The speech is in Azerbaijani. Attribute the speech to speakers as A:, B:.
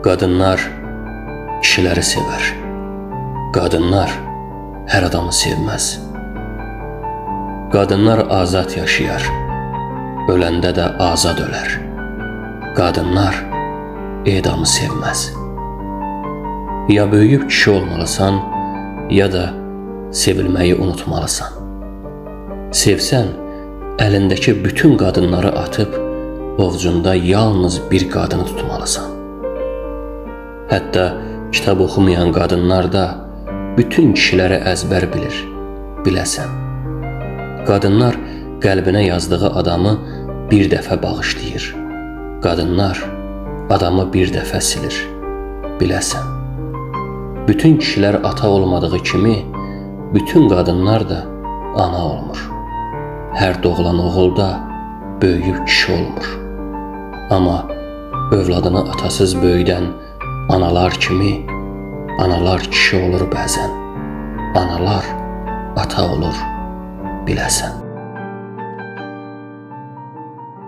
A: Qadınlar kişiləri sevər. Qadınlar hər adamı sevməz. Qadınlar azad yaşayar. Öləndə də azad ölər. Qadınlar edamı sevməz. Ya böyüyüb kişi olmalısan, ya da sevilməyi unutmalısan. Sevsən, əlindəki bütün qadınları atıb, ovcunda yalnız bir qadını tutmalısan. Hətta kitab oxumayan qadınlar da bütün kişiləri əzbər bilir, biləsən. Qadınlar qəlbinə yazdığı adamı bir dəfə bağışlayır. Qadınlar adamı bir dəfə silir, biləsən. Bütün kişilər ata olmadığı kimi, bütün qadınlar da ana olmur. Hər doğulan oğul da böyüyüb kişi olmur. Amma övladını atasız böyüdən analar kimi, analar kişi olur bəzən. Analar ata olur, biləsən.